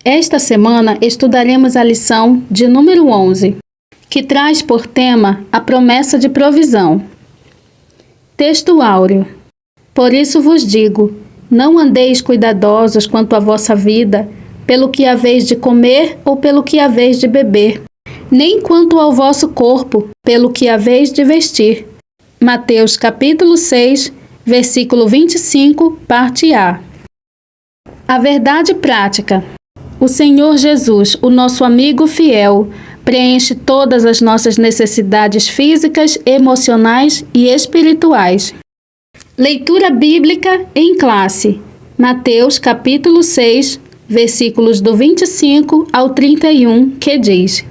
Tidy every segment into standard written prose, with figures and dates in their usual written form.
Esta semana estudaremos a lição de número 11, que traz por tema a promessa de provisão. Texto áureo. Por isso vos digo, não andeis cuidadosos quanto à vossa vida, pelo que haveis de comer ou pelo que haveis de beber, nem quanto ao vosso corpo, pelo que haveis de vestir. Mateus capítulo 6, versículo 25, parte A. A verdade prática. O Senhor Jesus, o nosso amigo fiel, preenche todas as nossas necessidades físicas, emocionais e espirituais. Leitura bíblica em classe. Mateus capítulo 6, versículos do 25 ao 31, que diz: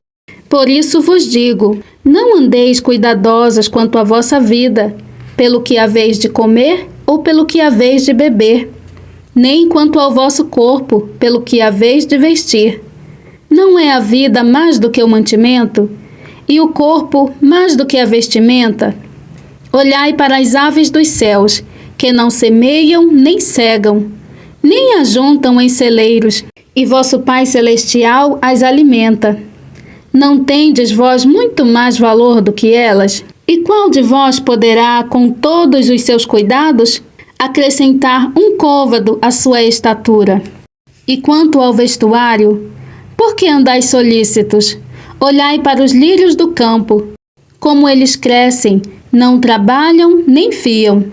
Por isso vos digo, não andeis cuidadosos quanto à vossa vida, pelo que haveis de comer ou pelo que haveis de beber, nem quanto ao vosso corpo, pelo que haveis de vestir. Não é a vida mais do que o mantimento, e o corpo mais do que a vestimenta? Olhai para as aves dos céus, que não semeiam nem cegam, nem ajuntam em celeiros, e vosso Pai Celestial as alimenta. Não tendes vós muito mais valor do que elas? E qual de vós poderá, com todos os seus cuidados, acrescentar um côvado à sua estatura? E quanto ao vestuário, por que andais solícitos? Olhai para os lírios do campo, como eles crescem, não trabalham nem fiam.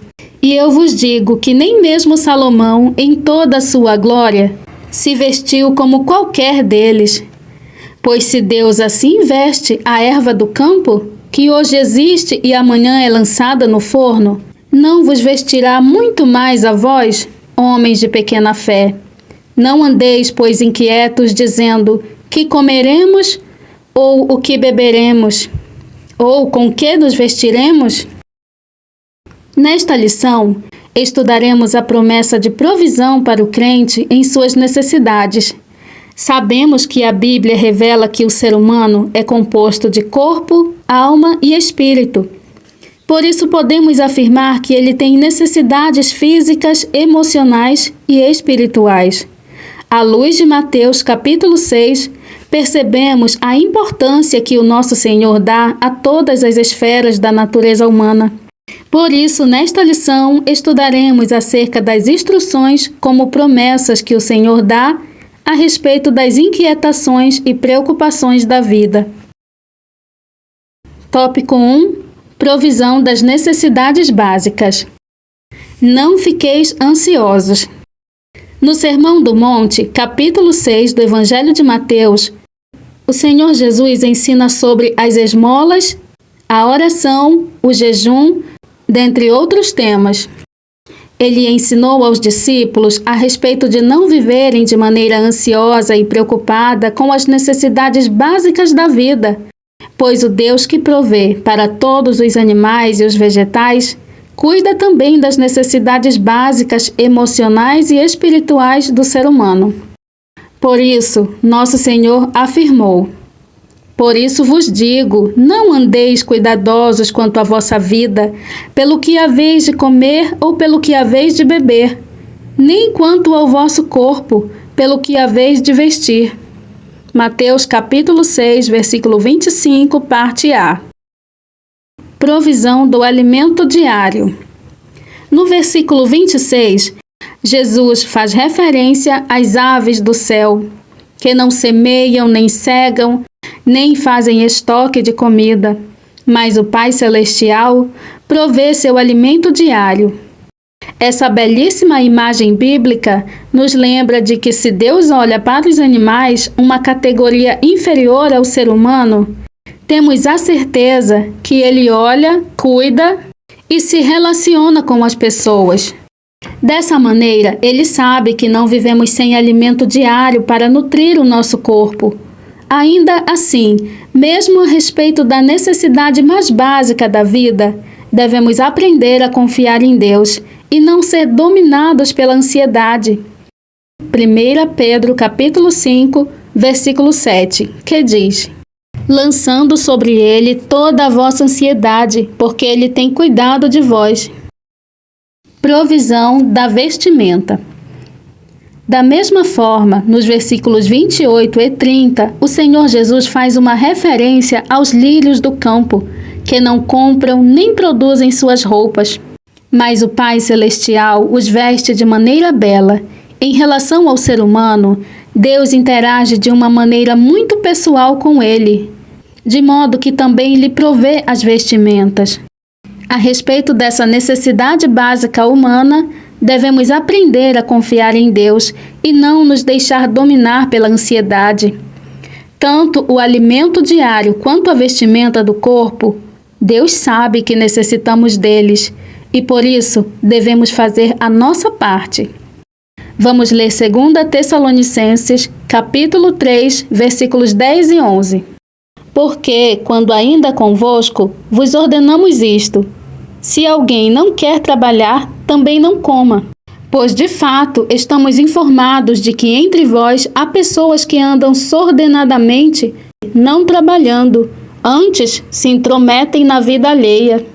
E eu vos digo que nem mesmo Salomão, em toda a sua glória, se vestiu como qualquer deles. Pois se Deus assim veste a erva do campo, que hoje existe e amanhã é lançada no forno, não vos vestirá muito mais a vós, homens de pequena fé. Não andeis, pois, inquietos, dizendo, que comeremos, ou o que beberemos, ou com que nos vestiremos? Nesta lição, estudaremos a promessa de provisão para o crente em suas necessidades. Sabemos que a Bíblia revela que o ser humano é composto de corpo, alma e espírito. Por isso podemos afirmar que ele tem necessidades físicas, emocionais e espirituais. À luz de Mateus capítulo 6, percebemos a importância que o nosso Senhor dá a todas as esferas da natureza humana. Por isso, nesta lição, estudaremos acerca das instruções como promessas que o Senhor dá a respeito das inquietações e preocupações da vida. Tópico 1. Provisão das necessidades básicas. Não fiqueis ansiosos. No Sermão do Monte, capítulo 6 do Evangelho de Mateus, o Senhor Jesus ensina sobre as esmolas, a oração, o jejum, dentre outros temas. Ele ensinou aos discípulos a respeito de não viverem de maneira ansiosa e preocupada com as necessidades básicas da vida, pois o Deus que provê para todos os animais e os vegetais cuida também das necessidades básicas emocionais e espirituais do ser humano. Por isso, nosso Senhor afirmou: Por isso vos digo, não andeis cuidadosos quanto à vossa vida, pelo que haveis de comer ou pelo que haveis de beber, nem quanto ao vosso corpo, pelo que haveis de vestir. Mateus capítulo 6, versículo 25, parte A. Provisão do alimento diário. No versículo 26, Jesus faz referência às aves do céu, que não semeiam nem cegam, nem fazem estoque de comida, mas o Pai Celestial provê seu alimento diário. Essa belíssima imagem bíblica nos lembra de que se Deus olha para os animais, uma categoria inferior ao ser humano, temos a certeza que Ele olha, cuida e se relaciona com as pessoas. Dessa maneira, Ele sabe que não vivemos sem alimento diário para nutrir o nosso corpo. Ainda assim, mesmo a respeito da necessidade mais básica da vida, devemos aprender a confiar em Deus e não ser dominados pela ansiedade. 1 Pedro capítulo 5, versículo 7, que diz: Lançando sobre ele toda a vossa ansiedade, porque ele tem cuidado de vós. Provisão da vestimenta. Da mesma forma, nos versículos 28 e 30, o Senhor Jesus faz uma referência aos lírios do campo, que não compram nem produzem suas roupas. Mas o Pai Celestial os veste de maneira bela. Em relação ao ser humano, Deus interage de uma maneira muito pessoal com ele, de modo que também lhe provê as vestimentas. A respeito dessa necessidade básica humana, devemos aprender a confiar em Deus e não nos deixar dominar pela ansiedade. Tanto o alimento diário quanto a vestimenta do corpo, Deus sabe que necessitamos deles e por isso devemos fazer a nossa parte. Vamos ler 2 Tessalonicenses, capítulo 3, versículos 10 e 11. Porque, quando ainda convosco, vos ordenamos isto: se alguém não quer trabalhar, também não coma. Pois, de fato, estamos informados de que entre vós há pessoas que andam desordenadamente, não trabalhando, antes se intrometem na vida alheia.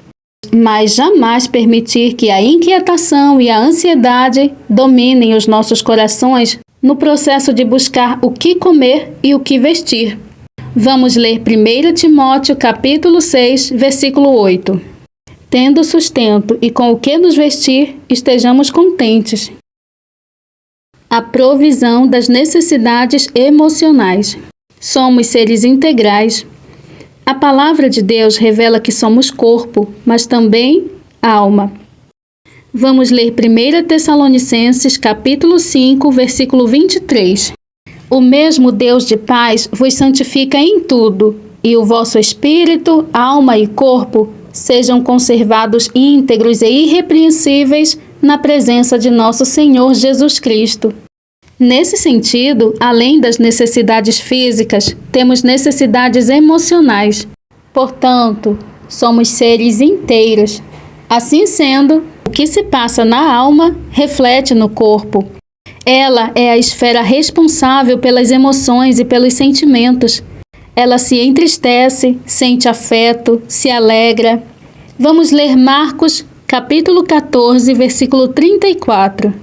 Mas jamais permitir que a inquietação e a ansiedade dominem os nossos corações no processo de buscar o que comer e o que vestir. Vamos ler 1 Timóteo capítulo 6, versículo 8. Tendo sustento e com o que nos vestir, estejamos contentes. A provisão das necessidades emocionais. Somos seres integrais. A palavra de Deus revela que somos corpo, mas também alma. Vamos ler 1 Tessalonicenses capítulo 5, versículo 23. O mesmo Deus de paz vos santifica em tudo, e o vosso espírito, alma e corpo sejam conservados íntegros e irrepreensíveis na presença de nosso Senhor Jesus Cristo. Nesse sentido, além das necessidades físicas, temos necessidades emocionais. Portanto, somos seres inteiros. Assim sendo, o que se passa na alma reflete no corpo. Ela é a esfera responsável pelas emoções e pelos sentimentos. Ela se entristece, sente afeto, se alegra. Vamos ler Marcos, capítulo 14, versículo 34.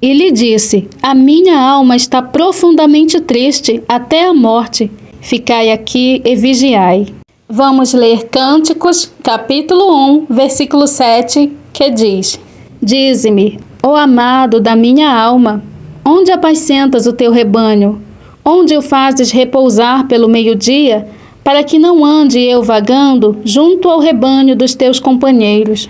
E lhe disse: a minha alma está profundamente triste até a morte. Ficai aqui e vigiai. Vamos ler Cânticos, capítulo 1, versículo 7, que diz: dize-me, ó amado da minha alma, onde apacentas o teu rebanho? Onde o fazes repousar pelo meio-dia, para que não ande eu vagando junto ao rebanho dos teus companheiros?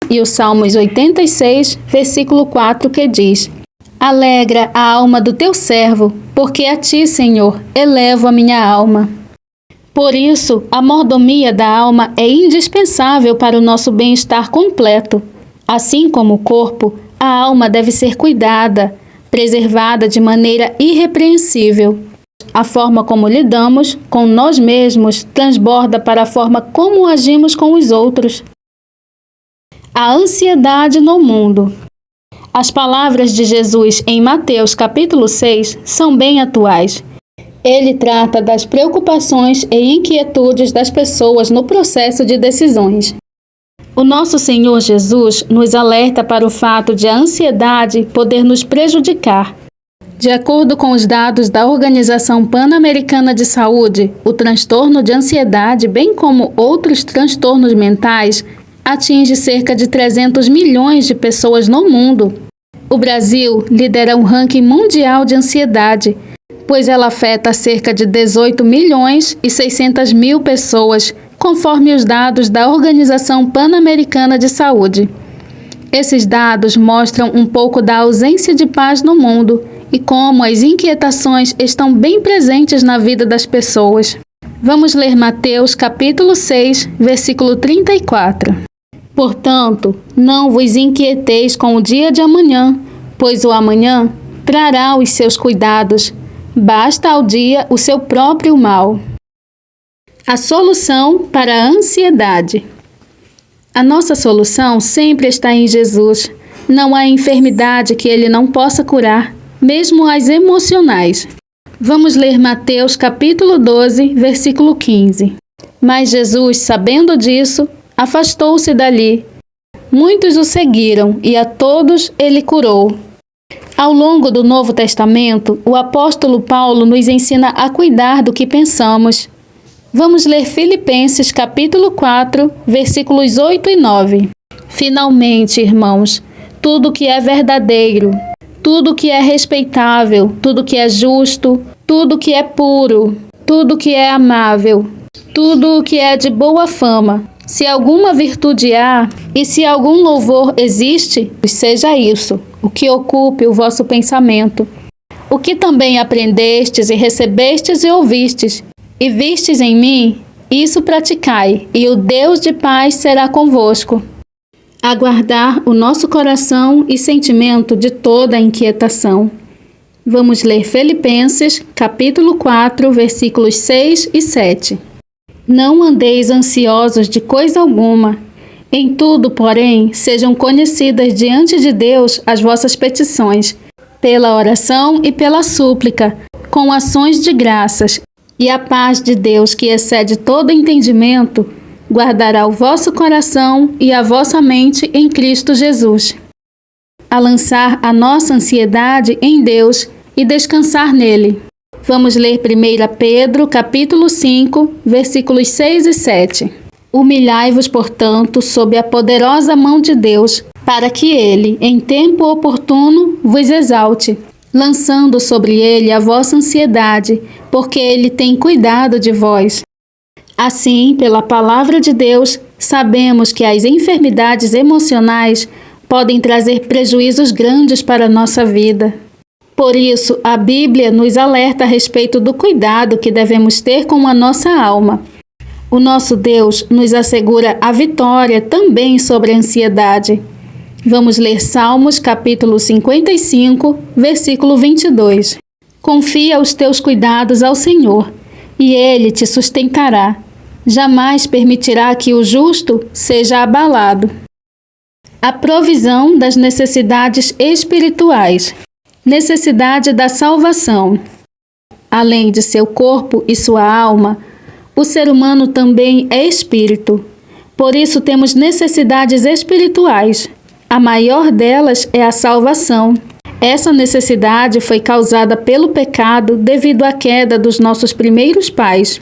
E o Salmos 86, versículo 4, que diz: alegra a alma do teu servo, porque a ti, Senhor, elevo a minha alma. Por isso, a mordomia da alma é indispensável para o nosso bem-estar completo. Assim como o corpo, a alma deve ser cuidada, preservada de maneira irrepreensível. A forma como lidamos com nós mesmos transborda para a forma como agimos com os outros. A ansiedade no mundo. As palavras de Jesus em Mateus capítulo 6 são bem atuais. Ele trata das preocupações e inquietudes das pessoas no processo de decisões. O nosso Senhor Jesus nos alerta para o fato de a ansiedade poder nos prejudicar. De acordo com os dados da Organização Pan-Americana de Saúde, o transtorno de ansiedade, bem como outros transtornos mentais, atinge cerca de 300 milhões de pessoas no mundo. O Brasil lidera o ranking mundial de ansiedade, pois ela afeta cerca de 18 milhões e 600 mil pessoas, conforme os dados da Organização Pan-Americana de Saúde. Esses dados mostram um pouco da ausência de paz no mundo e como as inquietações estão bem presentes na vida das pessoas. Vamos ler Mateus capítulo 6, versículo 34. Portanto, não vos inquieteis com o dia de amanhã, pois o amanhã trará os seus cuidados. Basta ao dia o seu próprio mal. A solução para a ansiedade. A nossa solução sempre está em Jesus. Não há enfermidade que Ele não possa curar, mesmo as emocionais. Vamos ler Mateus capítulo 12, versículo 15. Mas Jesus, sabendo disso, afastou-se dali. Muitos o seguiram e a todos Ele curou. Ao longo do Novo Testamento, o apóstolo Paulo nos ensina a cuidar do que pensamos. Vamos ler Filipenses capítulo 4, versículos 8 e 9. Finalmente, irmãos, tudo que é verdadeiro, tudo que é respeitável, tudo que é justo, tudo que é puro, tudo que é amável, tudo que é de boa fama, se alguma virtude há e se algum louvor existe, seja isso o que ocupe o vosso pensamento. O que também aprendestes e recebestes e ouvistes, e vistes em mim, isso praticai, e o Deus de paz será convosco. Aguardar o nosso coração e sentimento de toda a inquietação. Vamos ler Filipenses, capítulo 4, versículos 6 e 7. Não andeis ansiosos de coisa alguma. Em tudo, porém, sejam conhecidas diante de Deus as vossas petições, pela oração e pela súplica, com ações de graças, e a paz de Deus, que excede todo entendimento, guardará o vosso coração e a vossa mente em Cristo Jesus. A lançar a nossa ansiedade em Deus e descansar nele. Vamos ler 1 Pedro, capítulo 5, versículos 6 e 7. Humilhai-vos, portanto, sob a poderosa mão de Deus, para que ele, em tempo oportuno, vos exalte, lançando sobre ele a vossa ansiedade, porque ele tem cuidado de vós. Assim, pela palavra de Deus, sabemos que as enfermidades emocionais podem trazer prejuízos grandes para a nossa vida. Por isso, a Bíblia nos alerta a respeito do cuidado que devemos ter com a nossa alma. O nosso Deus nos assegura a vitória também sobre a ansiedade. Vamos ler Salmos, capítulo 55, versículo 22. Confia os teus cuidados ao Senhor, e Ele te sustentará. Jamais permitirá que o justo seja abalado. A provisão das necessidades espirituais. Necessidade da salvação. Além de seu corpo e sua alma, o ser humano também é espírito. Por isso temos necessidades espirituais. A maior delas é a salvação. Essa necessidade foi causada pelo pecado devido à queda dos nossos primeiros pais.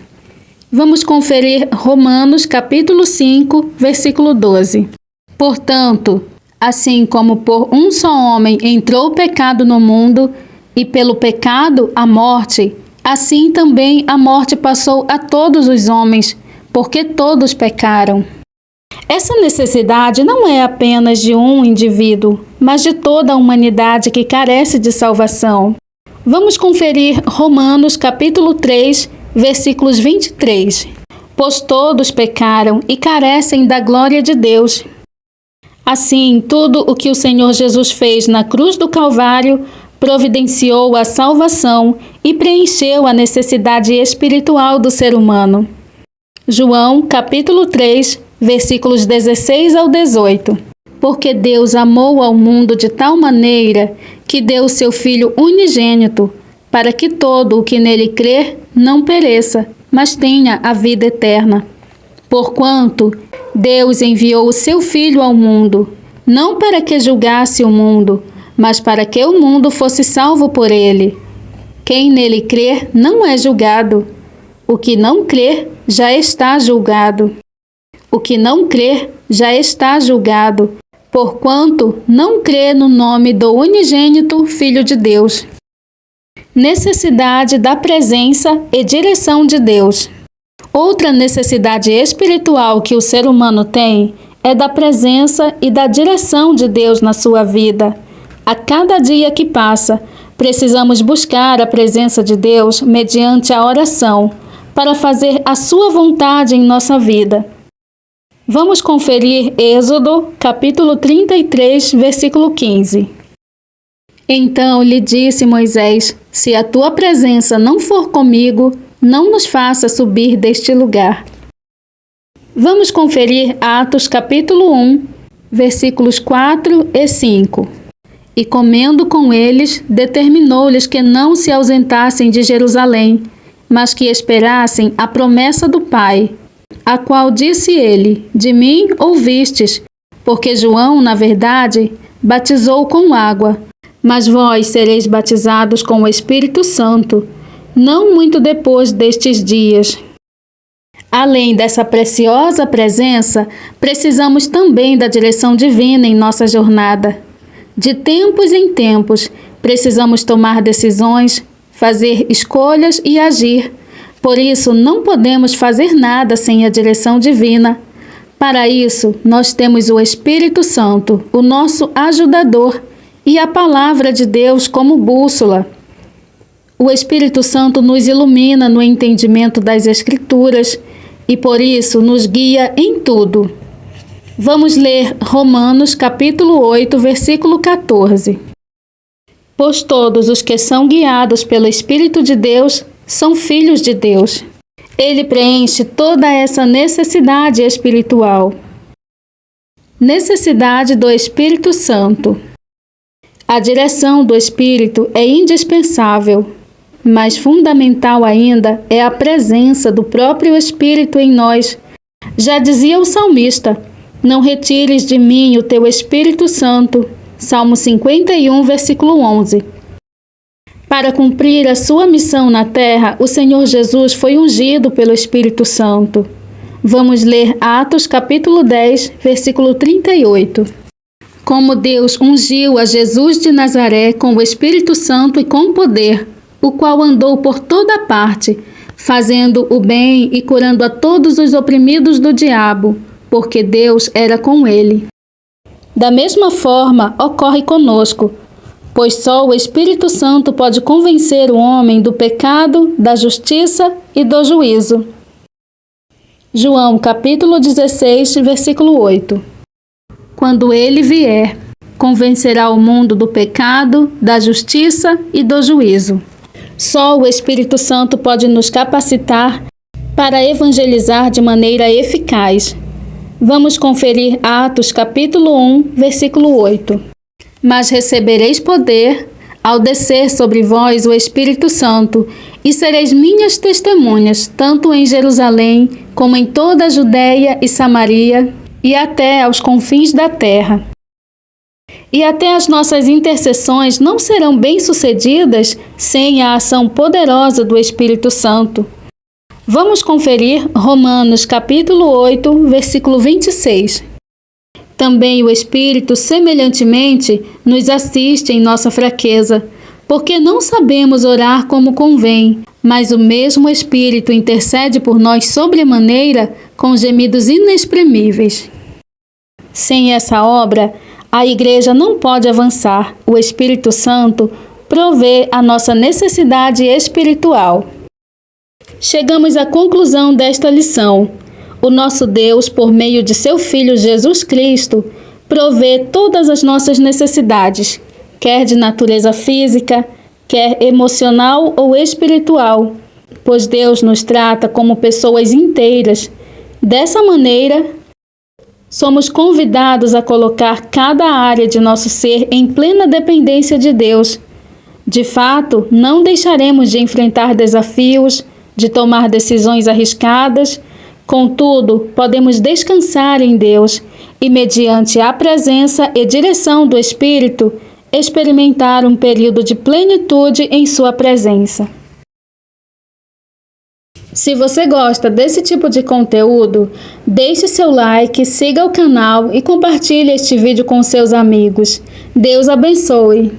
Vamos conferir Romanos capítulo 5, versículo 12. Portanto, assim como por um só homem entrou o pecado no mundo, e pelo pecado a morte, assim também a morte passou a todos os homens, porque todos pecaram. Essa necessidade não é apenas de um indivíduo, mas de toda a humanidade que carece de salvação. Vamos conferir Romanos capítulo 3, versículos 23. Pois todos pecaram e carecem da glória de Deus. Assim, tudo o que o Senhor Jesus fez na cruz do Calvário providenciou a salvação e preencheu a necessidade espiritual do ser humano. João, capítulo 3, versículos 16 ao 18. Porque Deus amou ao mundo de tal maneira que deu o seu Filho unigênito, para que todo o que nele crer não pereça, mas tenha a vida eterna. Porquanto Deus enviou o seu Filho ao mundo, não para que julgasse o mundo, mas para que o mundo fosse salvo por ele. Quem nele crer não é julgado. O que não crer já está julgado. O que não crer já está julgado, porquanto não crê no nome do unigênito Filho de Deus. Necessidade da presença e direção de Deus. Outra necessidade espiritual que o ser humano tem é da presença e da direção de Deus na sua vida. A cada dia que passa, precisamos buscar a presença de Deus mediante a oração, para fazer a sua vontade em nossa vida. Vamos conferir Êxodo, capítulo 33, versículo 15. Então lhe disse Moisés: se a tua presença não for comigo, não nos faça subir deste lugar. Vamos conferir Atos, capítulo 1, versículos 4 e 5. E comendo com eles, determinou-lhes que não se ausentassem de Jerusalém, mas que esperassem a promessa do Pai, a qual disse ele: de mim ouvistes, porque João, na verdade, batizou com água, Mas vós sereis batizados com o Espírito Santo, não muito depois destes dias. Além dessa preciosa presença, precisamos também da direção divina em nossa jornada. De tempos em tempos, precisamos tomar decisões, fazer escolhas e agir. Por isso, não podemos fazer nada sem a direção divina. Para isso, nós temos o Espírito Santo, o nosso ajudador, e a Palavra de Deus como bússola. O Espírito Santo nos ilumina no entendimento das Escrituras e, por isso, nos guia em tudo. Vamos ler Romanos capítulo 8, versículo 14. Pois todos os que são guiados pelo Espírito de Deus são filhos de Deus. Ele preenche toda essa necessidade espiritual. Necessidade do Espírito Santo. A direção do Espírito é indispensável, mas fundamental ainda é a presença do próprio Espírito em nós. Já dizia o salmista: não retires de mim o teu Espírito Santo. Salmo 51, versículo 11. Para cumprir a sua missão na terra, o Senhor Jesus foi ungido pelo Espírito Santo. Vamos ler Atos capítulo 10, versículo 38. Como Deus ungiu a Jesus de Nazaré com o Espírito Santo e com poder, o qual andou por toda parte, fazendo o bem e curando a todos os oprimidos do diabo, porque Deus era com ele. Da mesma forma, ocorre conosco, pois só o Espírito Santo pode convencer o homem do pecado, da justiça e do juízo. João capítulo 16, versículo 8. Quando ele vier, convencerá o mundo do pecado, da justiça e do juízo. Só o Espírito Santo pode nos capacitar para evangelizar de maneira eficaz. Vamos conferir Atos capítulo 1, versículo 8. Mas recebereis poder ao descer sobre vós o Espírito Santo, e sereis minhas testemunhas, tanto em Jerusalém, como em toda a Judéia e Samaria, e até aos confins da terra. E até as nossas intercessões não serão bem-sucedidas sem a ação poderosa do Espírito Santo. Vamos conferir Romanos capítulo 8, versículo 26. Também o Espírito, semelhantemente, nos assiste em nossa fraqueza, porque não sabemos orar como convém, mas o mesmo Espírito intercede por nós sobremaneira com gemidos inexprimíveis. Sem essa obra, a Igreja não pode avançar. O Espírito Santo provê a nossa necessidade espiritual. Chegamos à conclusão desta lição. O nosso Deus, por meio de seu Filho Jesus Cristo, provê todas as nossas necessidades, quer de natureza física, quer emocional ou espiritual, pois Deus nos trata como pessoas inteiras. Dessa maneira, somos convidados a colocar cada área de nosso ser em plena dependência de Deus. De fato, não deixaremos de enfrentar desafios, de tomar decisões arriscadas. Contudo, podemos descansar em Deus e, mediante a presença e direção do Espírito, experimentar um período de plenitude em sua presença. Se você gosta desse tipo de conteúdo, deixe seu like, siga o canal e compartilhe este vídeo com seus amigos. Deus abençoe!